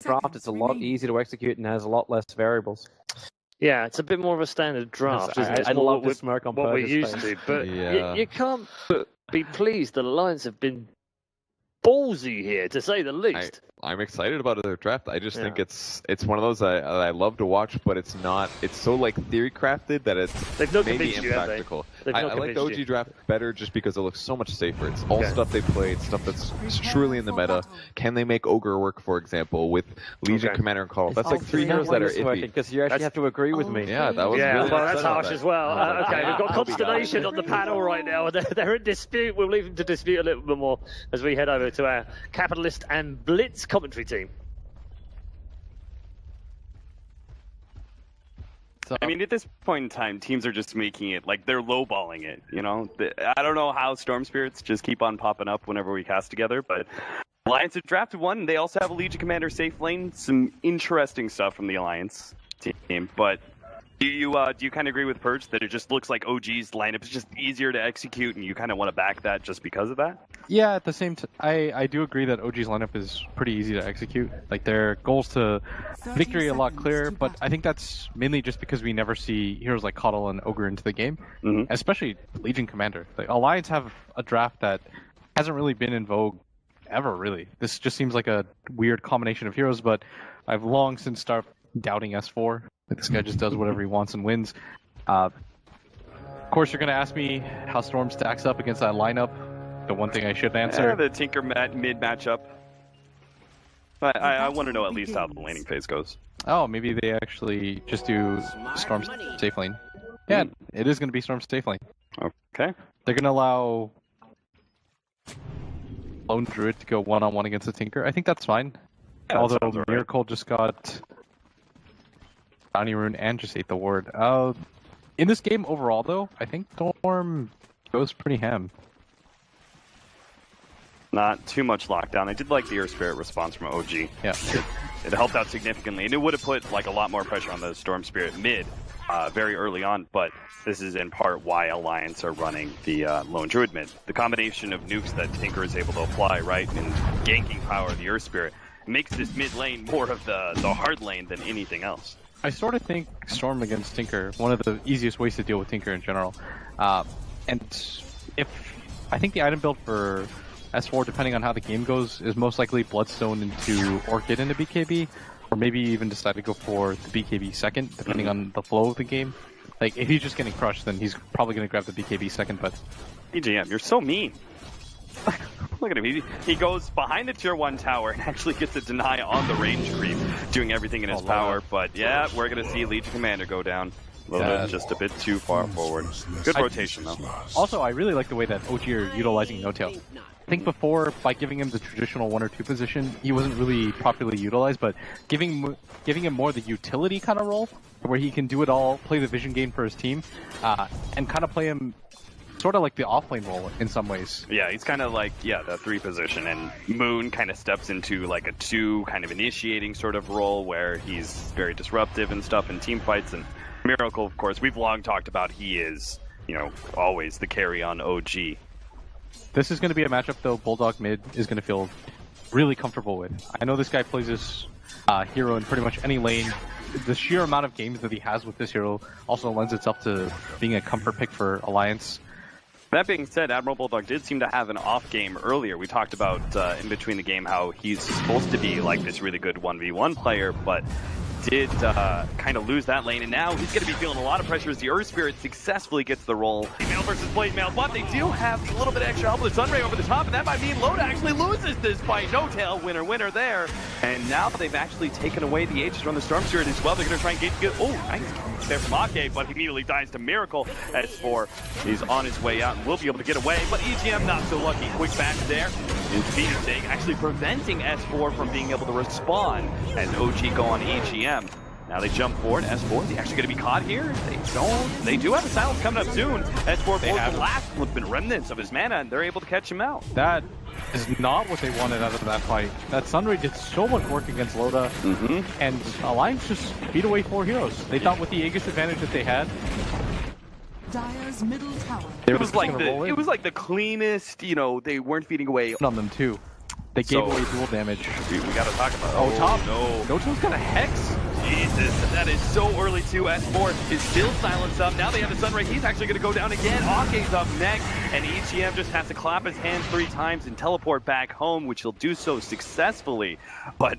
draft, it's a lot easier to execute and has a lot less variables. Yeah, it's a bit more of a standard draft, isn't it? I love the smirk on what we're Purge's used face. to, but Yeah. you can't be pleased. The Lions have been ballsy here, to say the least. I'm excited about their draft. I just think Yeah. it's one of those I love to watch, but it's not. It's so like theory crafted that it's They've not maybe convinced you, have they? impractical. They've I not like the convinced OG you. draft better just because it looks so much safer. It's all Okay. stuff they played, stuff that's truly in the meta. Can they make Ogre work, for example, with Legion Okay. Commander and Call? That's Oh, like three is that heroes why that are you're smirking? iffy. Because you actually have to agree with me. Yeah, that was Yeah, really well, that's upset about harsh that. as well. Okay, we've got I'll be consternation on the panel right now. They're in dispute. We'll leave them to dispute a little bit more as we head over to our Capitalist and Blitz commentary team. I mean, at this point in time, teams are just making it like they're lowballing it. You know, I don't know how Storm Spirits just keep on popping up whenever we cast together, but Alliance have drafted one. They also have a Legion Commander safe lane. Some interesting stuff from the Alliance team. But do you kind of agree with Purge that it just looks like OG's lineup is just easier to execute, and you kind of want to back that just because of that? Yeah, at the same time, I do agree that OG's lineup is pretty easy to execute. Like, their goals to victory a lot clearer, but I think that's mainly just because we never see heroes like Coddle and Ogre into the game, especially Legion Commander. Like, Alliance have a draft that hasn't really been in vogue ever, really. This just seems like a weird combination of heroes, but I've long since stopped doubting S4. Like, this guy just does whatever he wants and wins. Of course, you're going to ask me how Storm stacks up against that lineup. The one thing I should answer. The Tinker mid matchup. But I want to know at least how the laning phase goes. Oh, maybe they actually just do Storm's safe lane. Yeah, it is going to be Storm's safe lane. Okay. They're going to allow Lone Druid to go one-on-one against the Tinker. I think that's fine. Yeah, that Although sounds all right. Miracle just got Bounty Rune and just ate the ward. In this game overall, though, I think Storm goes pretty ham. Not too much lockdown. I did like the Earth Spirit response from OG. Yeah. It helped out significantly, and it would have put like a lot more pressure on the Storm Spirit mid very early on, but this is in part why Alliance are running the Lone Druid mid. The combination of nukes that Tinker is able to apply, right, and ganking power of the Earth Spirit makes this mid lane more of the hard lane than anything else. I sort of think Storm against Tinker, one of the easiest ways to deal with Tinker in general. And if I think the item build for S4, depending on how the game goes, is most likely Bloodstone into Orchid into BKB, or maybe even decide to go for the BKB second, depending on the flow of the game. Like, if he's just getting crushed, then he's probably going to grab the BKB second, but... EGM, you're so mean. Look at him. He goes behind the tier 1 tower and actually gets a deny on the range creep, doing everything in his power. But yeah, we're going to see Legion Commander go down. A little bit, just a bit too far forward. Good rotation, though. Also, I really like the way that OG are utilizing No-Tail. I think before, by giving him the traditional 1 or 2 position, he wasn't really properly utilized, but giving him more the utility kind of role, where he can do it all, play the vision game for his team, and kind of play him sort of like the offlane role in some ways. Yeah, he's kind of like, the 3 position, and Moon kind of steps into like a 2 kind of initiating sort of role where he's very disruptive and stuff in team fights, and Miracle, of course, we've long talked about he is, always the carry on OG. This is going to be a matchup, though, Bulldog mid is going to feel really comfortable with. I know this guy plays this hero in pretty much any lane. The sheer amount of games that he has with this hero also lends itself to being a comfort pick for Alliance. That being said, Admiral Bulldog did seem to have an off game earlier. We talked about in between the game how he's supposed to be like this really good 1v1 player, but did kind of lose that lane, and now he's going to be feeling a lot of pressure as the Earth Spirit successfully gets the roll. Female versus Blade Mail, but they do have a little bit extra help with Sunray over the top, and that might mean Loda actually loses this fight. No-Tail, winner there. And now they've actually taken away the Aegis from the Storm Spirit as well. They're going to try and get oh, nice there from Ake, but he immediately dies to Miracle. S4 is on his way out and will be able to get away, but EGM not so lucky. Quick back there is Phoenix actually preventing S4 from being able to respawn as OG go on EGM. Now they jump forward. S4 is he actually going to be caught here? They do have a silence coming up soon. S4 pulls the last flipping remnants of his mana, and they're able to catch him out. That is not what they wanted out of that fight. That Sunray did so much work against Loda, and Alliance just beat away 4 heroes. They thought with the Aegis advantage that they had, Dire's middle tower. It was like the cleanest, they weren't feeding away on them too. They gave So- away dual damage. We got to talk about. Oh, top. No. No-Tail's got a Hex. Jesus, that is so early too. S4 is still silenced up. Now they have a Sunray. He's actually going to go down again. Ake's up next, and EGM just has to clap his hands 3 times and teleport back home, which he'll do so successfully. But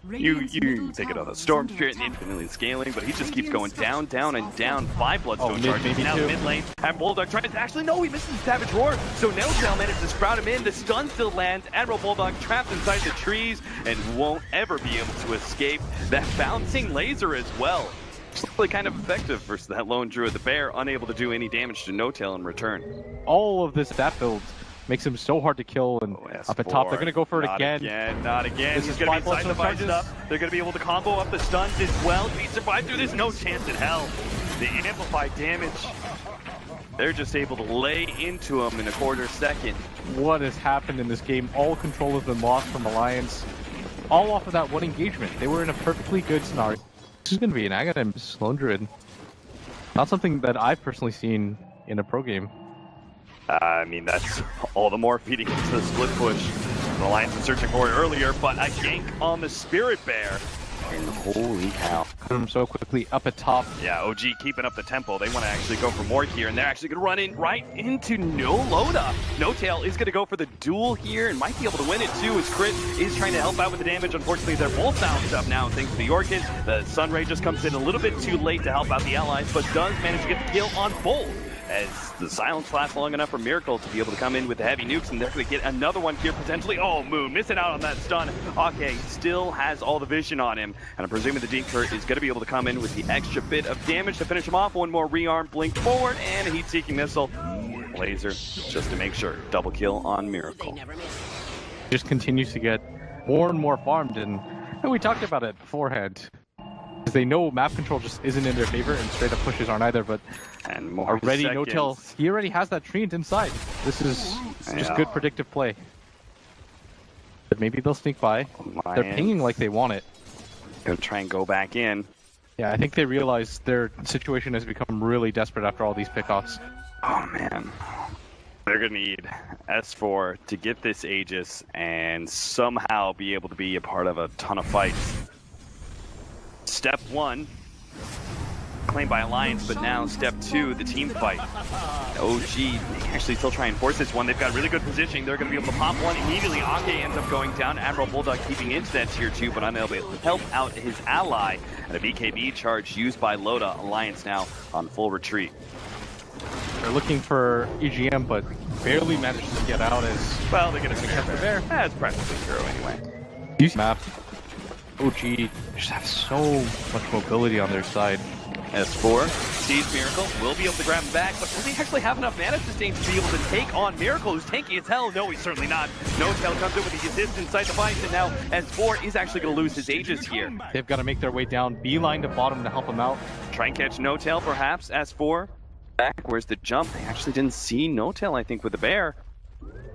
you take it on the Storm Spirit and infinitely scaling, but he just keeps going down, down, and down. 5 Bloodstone mid, charges. maybe Now 2. mid lane, and Bulldog tries to actually no, he misses the Savage Roar. So No-Tail manages to sprout him in. The stun still lands. Admiral Bulldog trapped inside the trees and won't ever be able to escape. That bouncing laser as well. It's really kind of effective versus that lone Druid. The Bear unable to do any damage to No-Tail in return. All of this stat build makes him so hard to kill, and up at top, they're going to go for it Not again. Not again. This He's is going to 5 be inside the Bloodstone fight charges. stuff. They're going to be able to combo up the stuns as well. Can he survive through this? No chance in hell. The amplified damage. They're just able to lay into him in a quarter second. What has happened in this game? All control has been lost from Alliance. All off of that one engagement. They were in a perfectly good scenario. This is going to be an Aghanim Lone Druid. Not something that I've personally seen in a pro game. I mean, that's all the more feeding into the split push. The Alliance was searching for it earlier, but a gank on the Spirit Bear. And holy cow. Come so quickly up at top. Yeah, OG keeping up the tempo. They want to actually go for more here, and they're actually going to run in right into no Loda. No-Tail is going to go for the duel here and might be able to win it too, as Crit is trying to help out with the damage. Unfortunately, they're both bounced up now thanks to the Orchid. The Sunray just comes in a little bit too late to help out the allies, but does manage to get the kill on both, as the silence lasts long enough for Miracle to be able to come in with the heavy nukes, and they're going to get another one here potentially. Oh, Moon missing out on that stun. Ake still has all the vision on him, and I'm presuming the Dinker is going to be able to come in with the extra bit of damage to finish him off. One more rearm, blink forward, and a heat-seeking missile. Laser, just to make sure. Double kill on Miracle. Just continues to get more and more farmed, and we talked about it beforehand. Because they know map control just isn't in their favor, and straight up pushes aren't either, but And more already seconds. No-Tail, he already has that treant inside. This is just Yeah. good predictive play. But maybe they'll sneak by. They're pinging like they want it. Gonna try and go back in. Yeah, I think they realize their situation has become really desperate after all these pickoffs. Oh man. They're gonna need S4 to get this Aegis and somehow be able to be a part of a ton of fights. Step 1, claimed by Alliance, but now step 2, the team fight. OG, they actually still try and force this one. They've got really good positioning. They're going to be able to pop one immediately. Ake ends up going down. Admiral Bulldog keeping into that tier 2, but unable to help out his ally. And a BKB charge used by Loda. Alliance now on full retreat. They're looking for EGM, but barely managed to get out as Well, they're going to catch the bear. That's practically zero anyway. Use map. OG just have so much mobility on their side. S4 sees Miracle, will be able to grab him back, but will he actually have enough mana sustain to be able to take on Miracle, who's tanky as hell? No, he's certainly not. No-Tail comes in with the assist inside the fight, and now S4 is actually going to lose his Aegis here. They've got to make their way down, beeline to bottom to help him out. Try and catch No-Tail, perhaps. S4 back. Where's the jump? They actually didn't see No-Tail, I think, with the bear.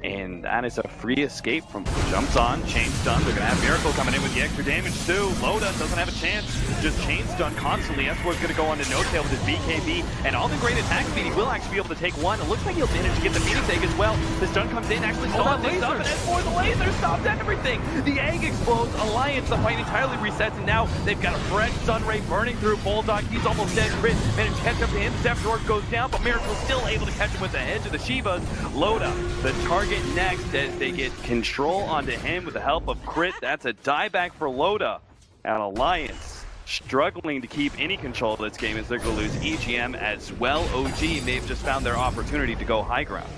And that is a free escape from jumps on, chain stun. They're going to have Miracle coming in with the extra damage too. Loda doesn't have a chance. Just chain stun constantly. S4 is going to go on to No-Tail with his BKB. And all the great attack speed, he will actually be able to take one. It looks like he'll manage to get the Phoenix Egg as well. The stun comes in, actually stops this up. And S4, the laser stops everything. The egg explodes. Alliance, the fight entirely resets. And now they've got a fresh Sunray burning through Bulldog. He's almost dead. Crit managed to catch up to him. Steph George goes down, but Miracle's still able to catch him with the edge of the Shivas. Loda, the target next as they get control onto him with the help of Crit. That's a dieback for Loda. And Alliance struggling to keep any control of this game as they're going to lose EGM as well. OG may have just found their opportunity to go high ground.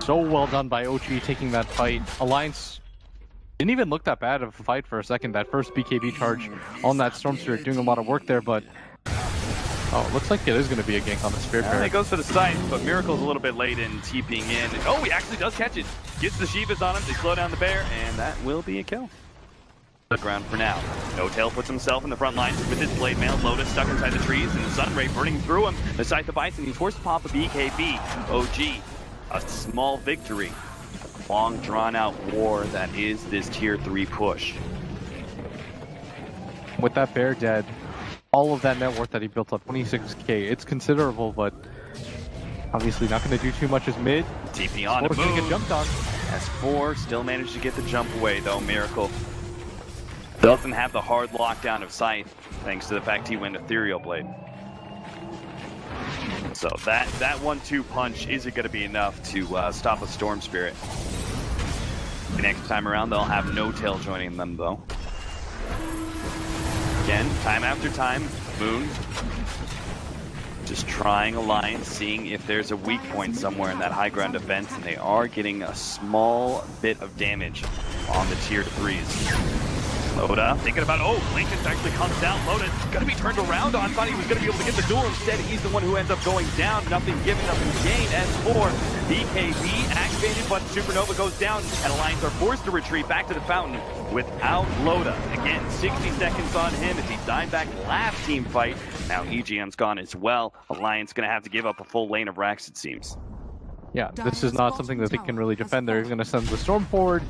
So well done by OG taking that fight. Alliance didn't even look that bad of a fight for a second. That first BKB charge on that Storm Spirit doing a lot of work there, but oh, it looks like it is going to be a gank on the Spirit And Bear. it goes for the sight, but Miracle's a little bit late in TPing in. Oh, he actually does catch it. Gets the Shivas on him. They slow down the bear, and that will be a kill. The ground for now. No-Tail puts himself in the front lines with his blade mail. Lotus stuck inside the trees, and the Sunray burning through him. The Scythe of Bison, he's forced to pop a BKB. OG, a small victory. Long drawn-out war that is this tier 3 push. With that Bear dead, all of that net worth that he built up, 26k, it's considerable, but obviously not going to do too much as mid. TP on Or to going to get move. jumped on. S4 still managed to get the jump away though. Miracle doesn't have the hard lockdown of Scythe, thanks to the fact he went Ethereal Blade. So that 1-2 punch isn't going to be enough to stop a Storm Spirit. The next time around, they'll have No Tail joining them though. Again, time after time, Moon just trying Alliance, seeing if there's a weak point somewhere in that high ground defense, and they are getting a small bit of damage on the tier 3s. Loda thinking about, oh, Lincoln actually comes down. Loda going to be turned around on. Thought he was going to be able to get the duel. Instead, he's the one who ends up going down. Nothing given, nothing gained. S4, BKB activated, but Supernova goes down, and Alliance are forced to retreat back to the fountain without Loda. Again, 60 seconds on him as he died back last team fight. Now EGM's gone as well. Alliance going to have to give up a full lane of Rax, it seems. Yeah, this is not something that they can really defend. They're going to send the Storm forward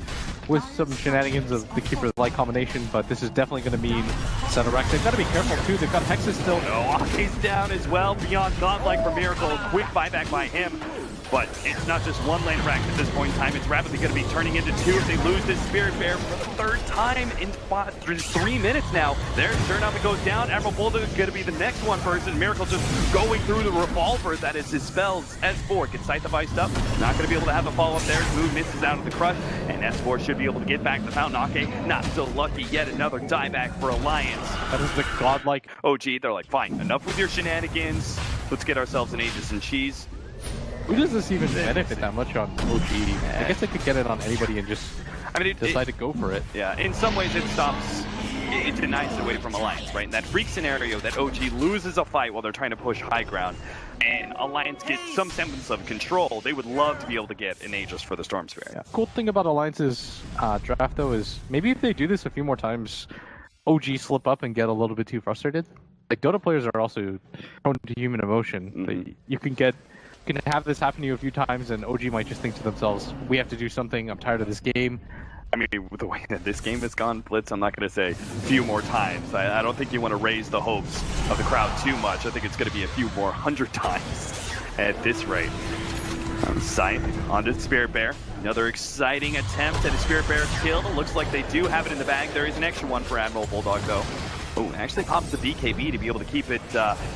with some shenanigans of the Keeper Light combination, but this is definitely going to mean Center Rex. They've got to be careful too. They've got Hexus still. No, Ake's down as well. Beyond Godlike for Miracle. Quick buyback by him. But it's not just one lane of Rax at this point in time. It's rapidly going to be turning into two if they lose this Spirit Bear for the third time in 3 minutes now. There, sure enough, it goes down. Admiral Bulldog is going to be the next one person. Miracle just going through the revolver that is his spells. S4 gets Scythe of Ice up. Not going to be able to have a follow-up there. Moon misses out of the crush, and S4 should be able to get back to the fountain. Ake not so lucky. Yet another dieback for Alliance. That is the godlike. OG, they're like, fine, enough with your shenanigans. Let's get ourselves an Aegis and cheese. Who does this even benefit that much on OG? I guess they could get it on anybody and just decide to go for it. Yeah, in some ways it stops, it denies it away from Alliance, right? In that freak scenario that OG loses a fight while they're trying to push high ground, and Alliance gets some semblance of control, they would love to be able to get an Aegis for the Storm Spirit. Yeah. Cool thing about Alliance's draft, though, is maybe if they do this a few more times, OG slip up and get a little bit too frustrated. Like, Dota players are also prone to human emotion. Mm-hmm. You can have this happen to you a few times, and OG might just think to themselves, we have to do something, I'm tired of this game. I mean, with the way that this game has gone, Blitz, I'm not going to say a few more times. I don't think you want to raise the hopes of the crowd too much. I think it's going to be a few more 100 times at this rate. Scythe onto Spirit Bear. Another exciting attempt at a Spirit Bear kill. Looks like they do have it in the bag. There is an extra one for Admiral Bulldog, though. Oh, actually pops the BKB to be able to keep it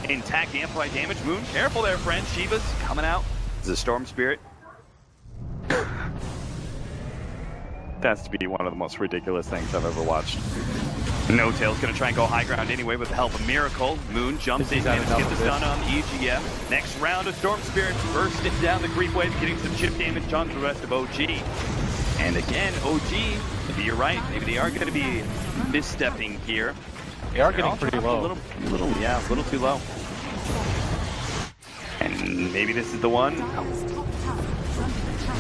intact, amplify damage. Moon, careful there, friend. Shiva's coming out. This is a Storm Spirit. That's to be one of the most ridiculous things I've ever watched. No Tail's going to try and go high ground anyway with the help of Miracle. Moon jumps in, manages to get the stun on the EGF. Next round of Storm Spirit bursting down the creep wave, getting some chip damage on the rest of OG. And again, OG, maybe you're right, maybe they are going to be misstepping here. They are getting pretty low. A little too low. And maybe this is the one.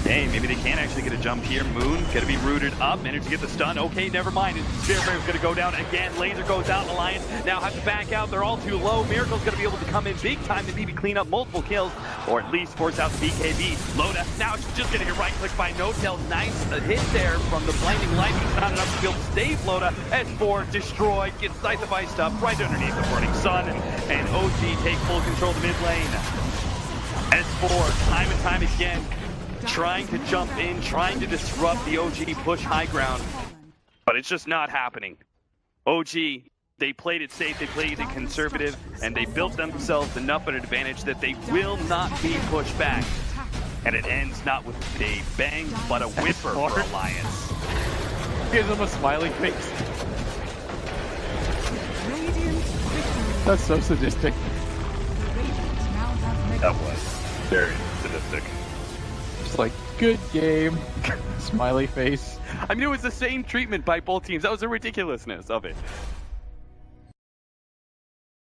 Hey, maybe they can actually get a jump here. Moon gonna be rooted up, managed to get the stun. Okay, never mind. Spirit Bear's gonna go down again. Laser goes out. Alliance now have to back out. They're all too low. Miracle's gonna be able to come in big time and maybe clean up multiple kills, or at least force out the BKB. Loda now she's just gonna get right clicked by No Tail. Nice hit there from the blinding light. It's not enough to be able to save Loda. S4 destroyed, gets Scythe of Ice up right underneath the burning sun, and OG take full control of the mid lane. S4 time and time again trying to jump in, trying to disrupt the OG push high ground, but it's just not happening. OG, they played it safe, they played it conservative, and they built themselves enough of an advantage that they will not be pushed back. And it ends not with a bang, but a whimper for Alliance. Gives them a smiling face. That's so sadistic. That was very sadistic. Just like, good game. Smiley face. I mean, it was the same treatment by both teams. That was the ridiculousness of it.